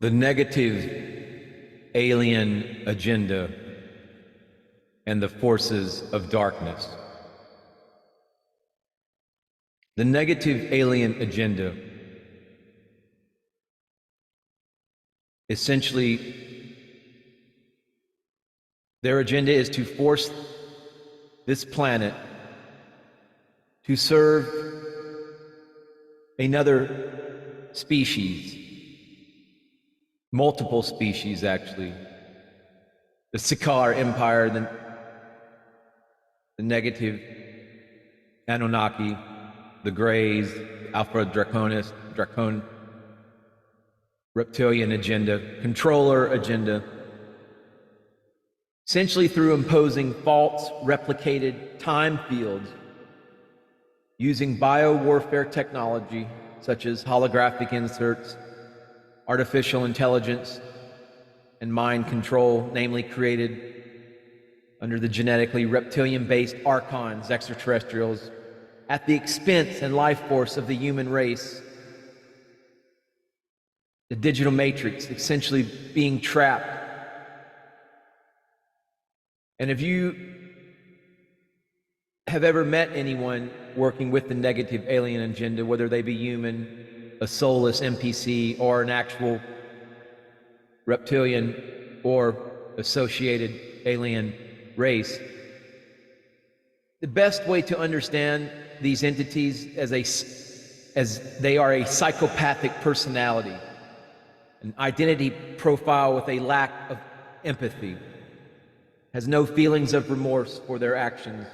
The negative alien agenda and the forces of darkness. The negative alien agenda essentially, their agenda is to force this planet to serve another species, multiple species actually. The Sikaar Empire, the negative Anunnaki, the Greys, Alpha Draconis, reptilian agenda, controller agenda, essentially through imposing false replicated time fields using bio-warfare technology such as holographic inserts, artificial intelligence, and mind control, namely created under the genetically reptilian-based archons, extraterrestrials, at the expense and life force of the human race. The digital matrix essentially being trapped. And if you have ever met anyone working with the negative alien agenda, whether they be human, a soulless NPC, or an actual reptilian or associated alien race, the best way to understand these entities as they are a psychopathic personality, an identity profile with a lack of empathy, has no feelings of remorse for their actions.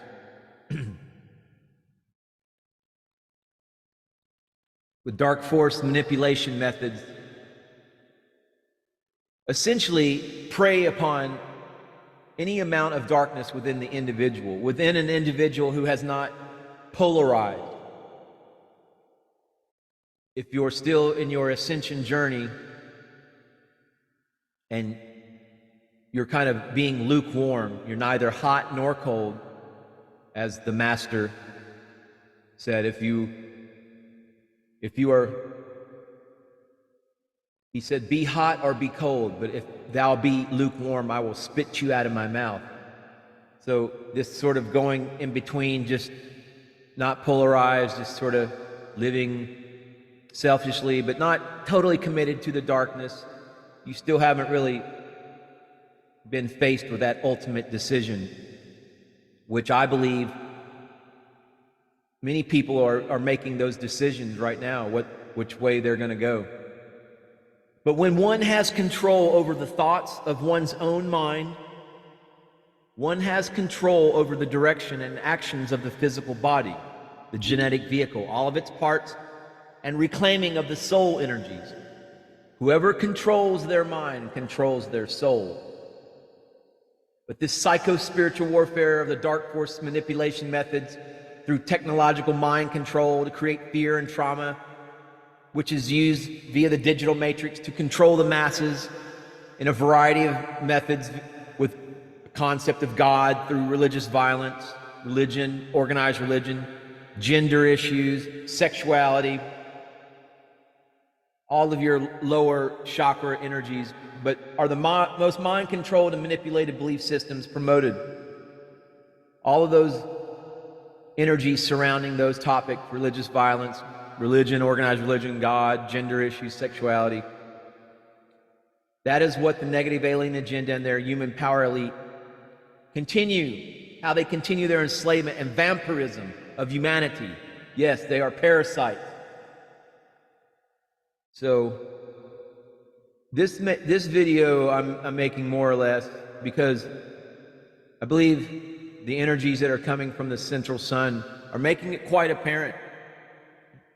With dark force manipulation methods, essentially prey upon any amount of darkness within the individual, within an individual who has not polarized. If you're still in your ascension journey and you're kind of being lukewarm, you're neither hot nor cold, as the master said, if you are, he said, be hot or be cold, but if thou be lukewarm, I will spit you out of my mouth. So this sort of going in between, just not polarized, just sort of living selfishly, but not totally committed to the darkness. You still haven't really been faced with that ultimate decision, which I believe many people are making those decisions right now, which way they're going to go. But when one has control over the thoughts of one's own mind, one has control over the direction and actions of the physical body, the genetic vehicle, all of its parts, and reclaiming of the soul energies. Whoever controls their mind controls their soul. But this psycho-spiritual warfare of the dark force manipulation methods through technological mind control to create fear and trauma, which is used via the digital matrix to control the masses in a variety of methods with the concept of God through religious violence, religion, organized religion, gender issues, sexuality, all of your lower chakra energies, but are the most mind-controlled and manipulated belief systems promoted. All of those energies surrounding those topics, religious violence, religion, organized religion, God, gender issues, sexuality. That is what the negative alien agenda and their human power elite continue, how they continue their enslavement and vampirism of humanity. Yes, they are parasites. So this video I'm making more or less because I believe the energies that are coming from the central sun are making it quite apparent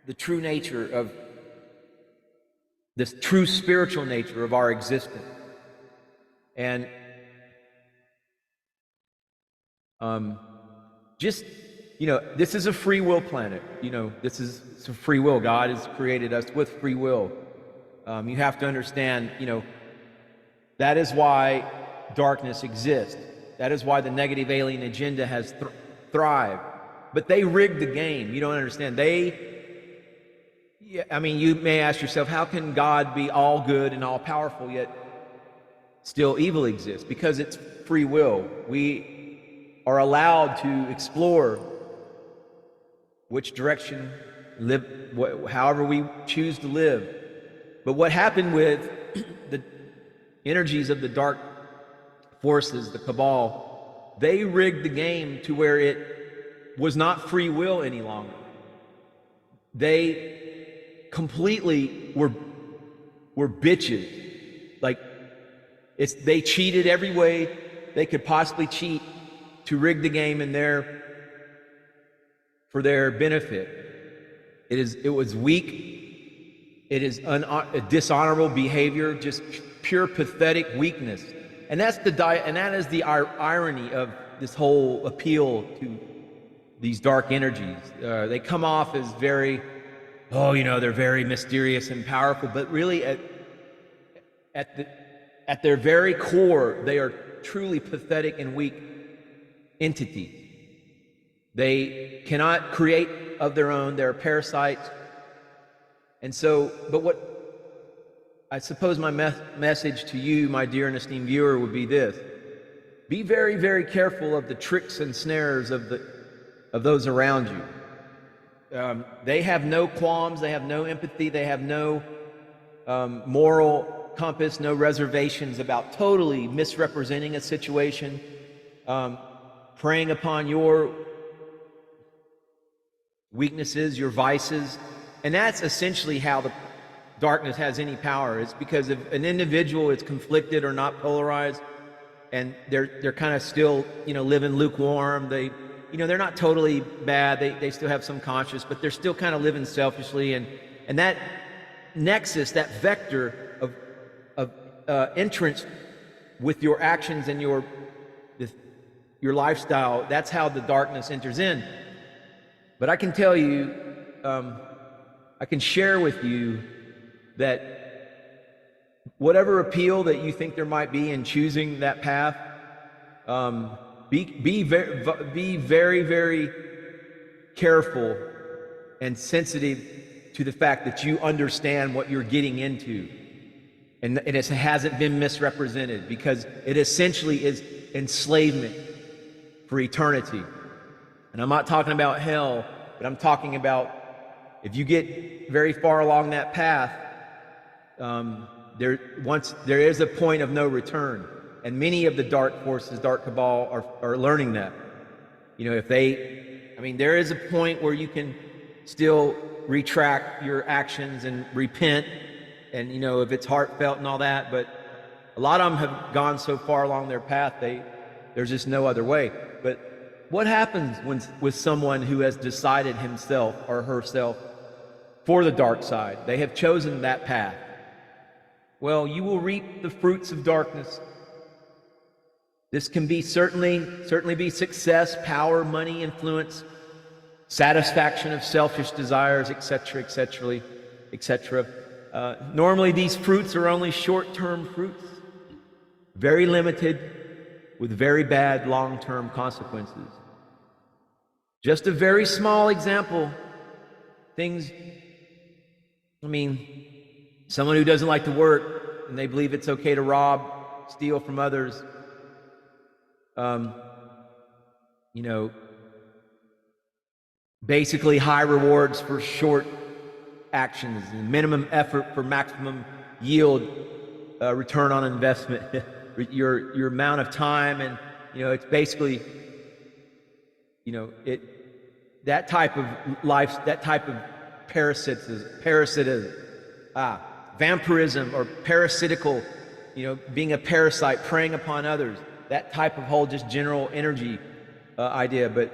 the true nature of this true spiritual nature of our existence. And just, this is a free will planet. This is a free will. God has created us with free will. You have to understand, that is why darkness exists. That is why the negative alien agenda has thrived. But they rigged the game. You don't understand. Yeah, I mean, you may ask yourself, how can God be all good and all powerful, yet still evil exists? Because it's free will. We are allowed to explore which direction live, however we choose to live. But what happened with the energies of the dark forces, the cabal, they rigged the game to where it was not free will any longer. They completely were bitches. Like, they cheated every way they could possibly cheat to rig the game for their benefit. It was weak. It is a dishonorable behavior, just pure pathetic weakness. And that is the irony of this whole appeal to these dark energies. They come off as very, they're very mysterious and powerful, but really at their very core, they are truly pathetic and weak entities. They cannot create of their own. They're parasites. And so, but what I suppose my message to you, my dear and esteemed viewer, would be this: be very, very careful of the tricks and snares of those around you. They have no qualms, they have no empathy, they have no moral compass, no reservations about totally misrepresenting a situation, preying upon your weaknesses, your vices. And that's essentially how the darkness has any power. It's because if an individual is conflicted or not polarized, and they're kind of still, living lukewarm, they're not totally bad, they still have some conscience, but they're still kind of living selfishly, and that nexus, that vector of entrance with your actions and your lifestyle, that's how the darkness enters in. But I can tell you, I can share with you that whatever appeal that you think there might be in choosing that path, be very, very careful and sensitive to the fact that you understand what you're getting into, and it hasn't been misrepresented, because it essentially is enslavement for eternity. And I'm not talking about hell, but I'm talking about if you get very far along that path, there is a point of no return. And many of the dark forces, dark cabal, are learning that. There is a point where you can still retract your actions and repent, and if it's heartfelt and all that, but a lot of them have gone so far along their path, there's just no other way. But what happens with someone who has decided himself or herself for the dark side? They have chosen that path. Well, you will reap the fruits of darkness. This can be certainly be success, power, money, influence, satisfaction of selfish desires, etc., etc., etc. Normally, these fruits are only short-term fruits, very limited, with very bad long-term consequences. Just a very small example. Someone who doesn't like to work and they believe it's okay to rob, steal from others, basically high rewards for short actions and minimum effort for maximum yield, return on investment. your amount of time, and it's basically that type of life, that type of parasitism, vampirism, or parasitical, being a parasite, preying upon others, that type of whole just general energy idea. But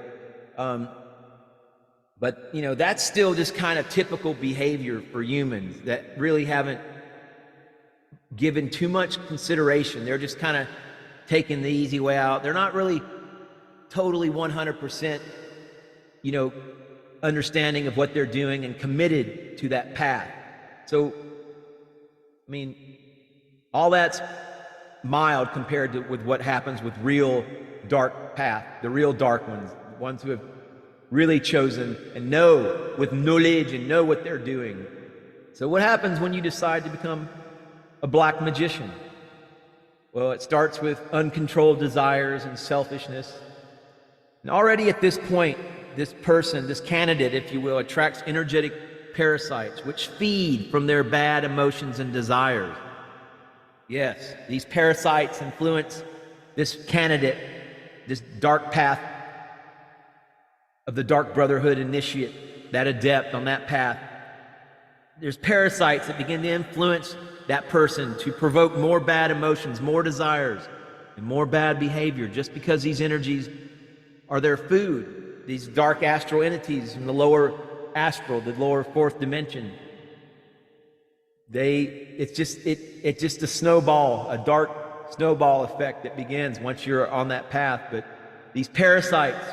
that's still just kind of typical behavior for humans that really haven't given too much consideration. They're just kind of taking the easy way out. They're not really totally 100%, understanding of what they're doing and committed to that path. So, all that's mild compared to with what happens with real dark path, the real dark ones who have really chosen and know with knowledge and know what they're doing. So what happens when you decide to become a black magician? Well, it starts with uncontrolled desires and selfishness. And already at this point, this person, this candidate, if you will, attracts energetic parasites which feed from their bad emotions and desires. Yes, these parasites influence this candidate, this dark path of the Dark Brotherhood initiate, that adept on that path. There's parasites that begin to influence that person to provoke more bad emotions, more desires, and more bad behavior, just because these energies are their food. These dark astral entities from the lower astral, the lower fourth dimension. It's just a snowball, a dark snowball effect that begins once you're on that path. But these parasites,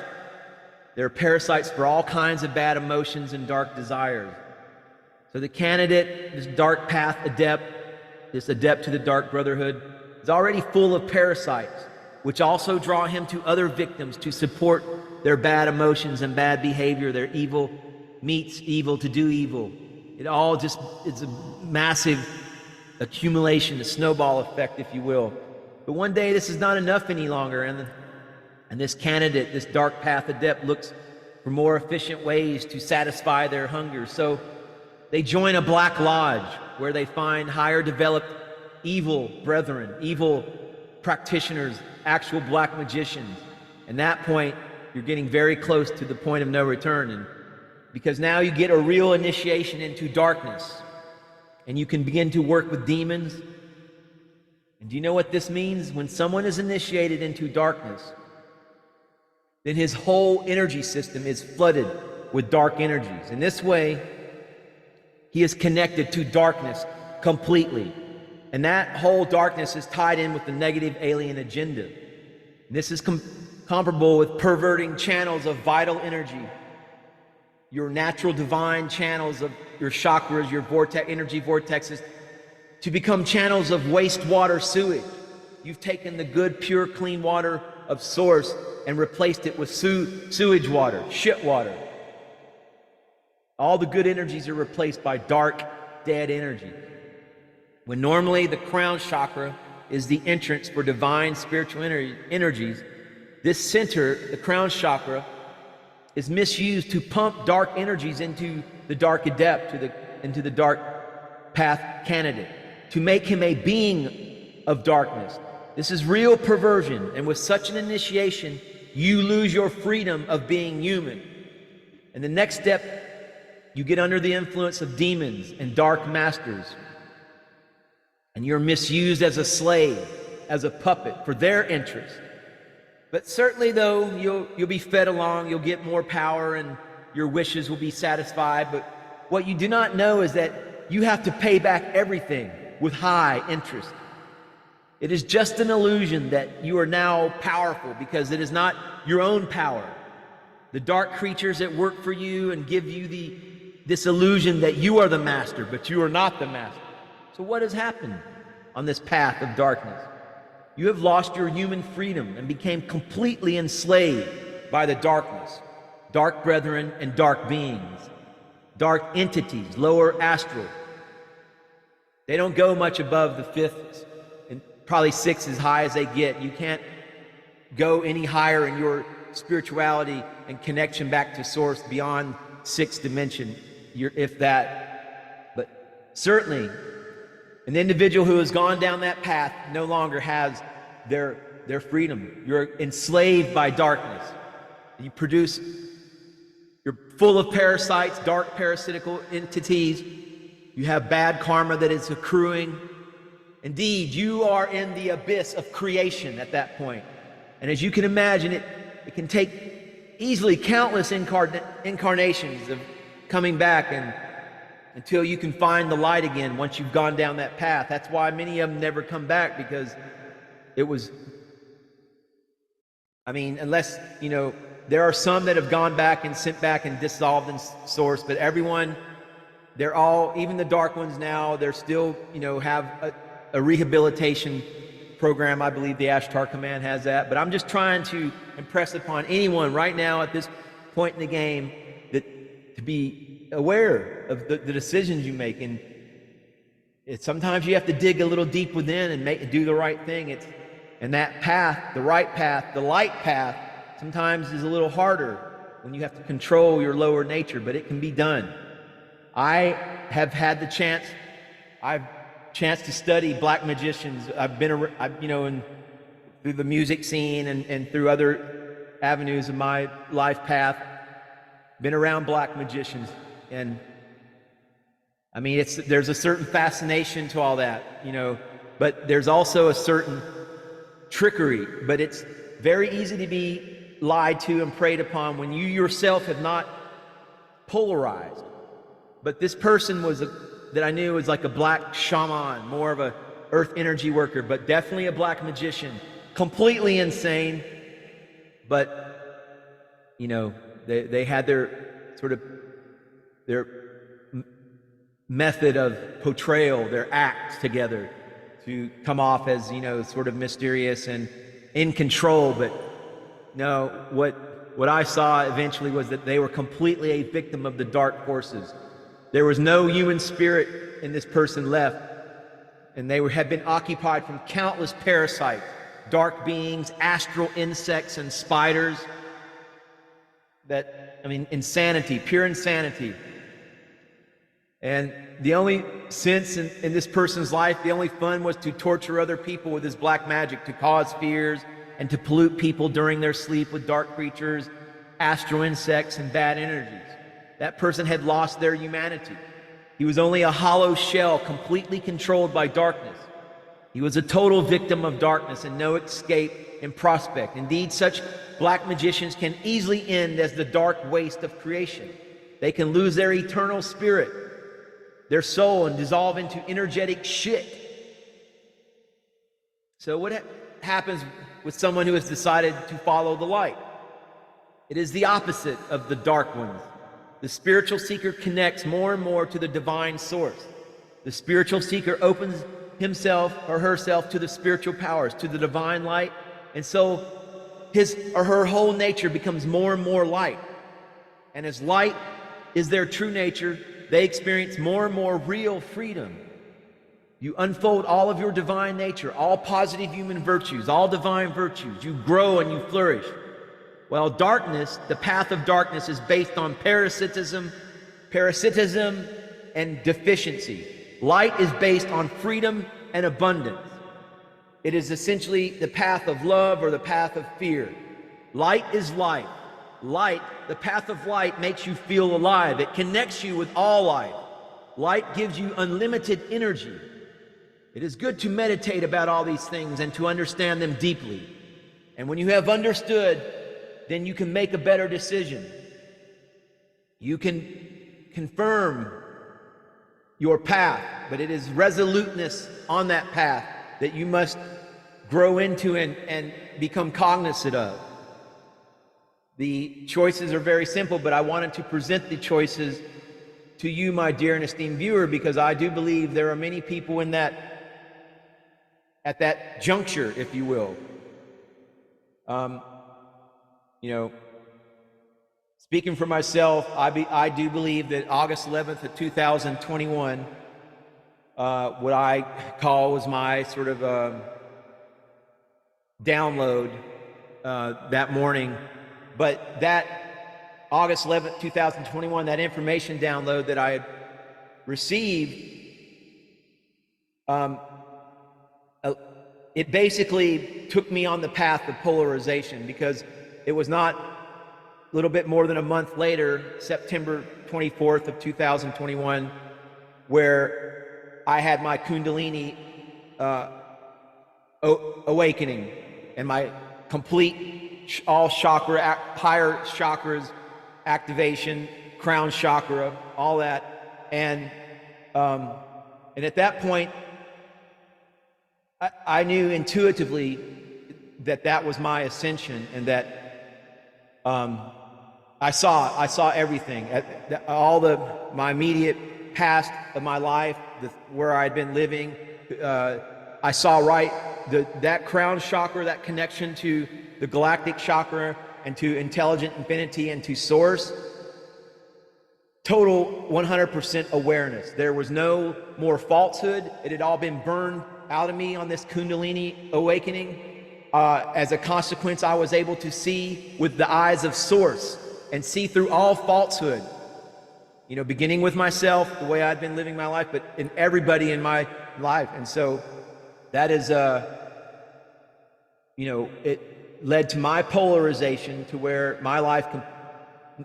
they're parasites for all kinds of bad emotions and dark desires. So the candidate, this dark path adept, this adept to the Dark Brotherhood, is already full of parasites, which also draw him to other victims to support their bad emotions and bad behavior. Their evil meets evil to do evil. It all just, it's a massive accumulation, a snowball effect, if you will. But one day this is not enough any longer, and this candidate, this dark path adept, looks for more efficient ways to satisfy their hunger. So they join a black lodge where they find higher developed evil brethren, evil practitioners, actual black magicians. And that point, you're getting very close to the point of no return. And because now you get a real initiation into darkness, and you can begin to work with demons. And do you know what this means? When someone is initiated into darkness, then his whole energy system is flooded with dark energies. In this way, he is connected to darkness completely. And that whole darkness is tied in with the negative alien agenda. And this is comparable with perverting channels of vital energy, your natural divine channels of your chakras, your energy vortexes, to become channels of wastewater sewage. You've taken the good, pure, clean water of source and replaced it with sewage water, shit water. All the good energies are replaced by dark, dead energy. When normally the crown chakra is the entrance for divine spiritual energies, this center, the crown chakra, is misused to pump dark energies into the Dark Adept, into the dark path candidate, to make him a being of darkness. This is real perversion, and with such an initiation, you lose your freedom of being human. And the next step, you get under the influence of demons and dark masters, and you're misused as a slave, as a puppet for their interest. But certainly, though, you'll be fed along, you'll get more power, and your wishes will be satisfied. But what you do not know is that you have to pay back everything with high interest. It is just an illusion that you are now powerful, because it is not your own power. The dark creatures that work for you and give you this illusion that you are the master, but you are not the master. So what has happened on this path of darkness? You have lost your human freedom and became completely enslaved by the darkness, dark brethren and dark beings, dark entities, lower astral. They don't go much above the fifth, and probably sixth as high as they get. You can't go any higher in your spirituality and connection back to source beyond sixth dimension, if that. But certainly, an individual who has gone down that path no longer has their freedom. You're enslaved by darkness. You're full of parasites, dark parasitical entities. You have bad karma that is accruing. Indeed, you are in the abyss of creation at that point. And as you can imagine, it can take easily countless incarnations of coming back until you can find the light again once you've gone down that path. That's why many of them never come back, because unless, there are some that have gone back and sent back and dissolved in source, but everyone, they're all, even the dark ones now, they're still, have a rehabilitation program. I believe the Ashtar Command has that, but I'm just trying to impress upon anyone right now at this point in the game that to be aware of the decisions you make, and Sometimes you have to dig a little deep within and do the right thing. And that path, the right path, the light path, sometimes is a little harder when you have to control your lower nature, but it can be done. I have had the chance. I've chance to study black magicians. I've been, through the music scene and through other avenues of my life path, been around black magicians, and I mean, there's a certain fascination to all that, but there's also a certain trickery. But it's very easy to be lied to and preyed upon when you yourself have not polarized. But this person that I knew was like a black shaman, more of a earth energy worker, but definitely a black magician, completely insane. But they had their sort of their method of portrayal, their acts together to come off as sort of mysterious and in control. But no, what I saw eventually was that they were completely a victim of the dark forces. There was no human spirit in this person left, and they had been occupied from countless parasites, dark beings, astral insects, and spiders. Insanity, pure insanity. And the only sense in this person's life, the only fun was to torture other people with his black magic, to cause fears and to pollute people during their sleep with dark creatures, astral insects, and bad energies. That person had lost their humanity. He was only a hollow shell, completely controlled by darkness. He was a total victim of darkness and no escape in prospect. Indeed, such black magicians can easily end as the dark waste of creation. They can lose their eternal spirit, their soul, and dissolve into energetic shit. So what happens with someone who has decided to follow the light? It is the opposite of the dark ones. The spiritual seeker connects more and more to the divine source. The spiritual seeker opens himself or herself to the spiritual powers, to the divine light, and so his or her whole nature becomes more and more light. And as light is their true nature, they experience more and more real freedom. You unfold all of your divine nature, all positive human virtues, all divine virtues. You grow and you flourish. While darkness, the path of darkness, is based on parasitism, and deficiency. Light is based on freedom and abundance. It is essentially the path of love or the path of fear. Light is life. Light, the path of light, makes you feel alive. It connects you with all life. Light gives you unlimited energy. It is good to meditate about all these things and to understand them deeply. And when you have understood, then you can make a better decision. You can confirm your path, but it is resoluteness on that path that you must grow into and become cognizant of. The choices are very simple, but I wanted to present the choices to you, my dear and esteemed viewer, because I do believe there are many people at that juncture, if you will. Speaking for myself, I do believe that August 11th of 2021, what I call was my sort of download that morning. But that August 11th, 2021, that information download that I had received, it basically took me on the path of polarization, because it was not a little bit more than a month later, September 24th of 2021, where I had my Kundalini awakening and my complete all chakra, higher chakras activation, crown chakra, all that. And at that point, I knew intuitively that was my ascension, and that I saw everything, all my immediate past of my life, where I'd been living. I saw that crown chakra, that connection to the galactic chakra and to intelligent infinity and to source. total 100% awareness. There was no more falsehood. It had all been burned out of me on this Kundalini awakening. As a consequence, I was able to see with the eyes of Source and see through all falsehood. You know, beginning with myself, the way I'd been living my life, but in everybody in my life. And so that is, you know, it led to my polarization to where my life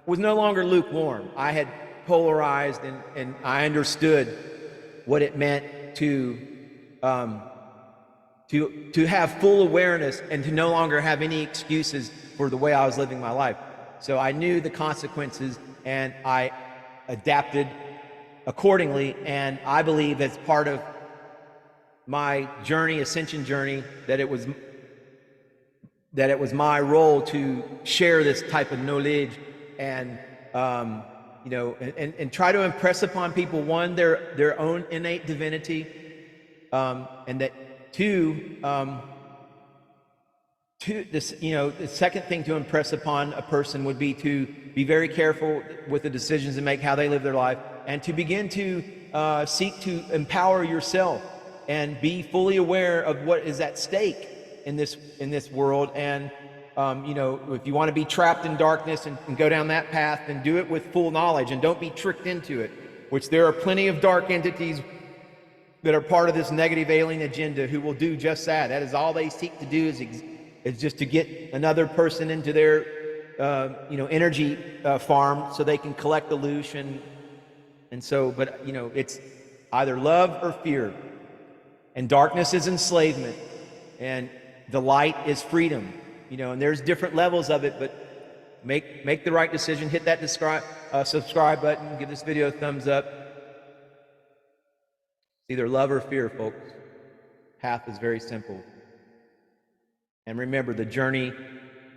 was no longer lukewarm. I had polarized, and I understood what it meant to have full awareness and to no longer have any excuses for the way I was living my life. So I knew the consequences, and I adapted accordingly. And I believe that's part of my journey, ascension journey, that it was my role to share this type of knowledge and you know, and try to impress upon people, one, their own innate divinity, and that two, this, you know, the second thing to impress upon a person would be to be very careful with the decisions they make, how they live their life, and to begin to seek to empower yourself and be fully aware of what is at stake in this world. And you know, if you want to be trapped in darkness and go down that path, then do it with full knowledge and don't be tricked into it, which there are plenty of dark entities that are part of this negative alien agenda who will do just that. That is all they seek to do, is just to get another person into their you know, energy farm so they can collect the loosh. And so, but you know, it's either love or fear, and darkness is enslavement, and the light is freedom. You know, and there's different levels of it, but make the right decision. Hit that subscribe button. Give this video a thumbs up. It's either love or fear, folks. Path is very simple. And remember, the journey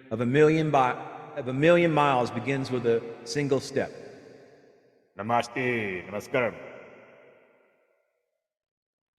of a million miles begins with a single step. Namaste, namaskaram.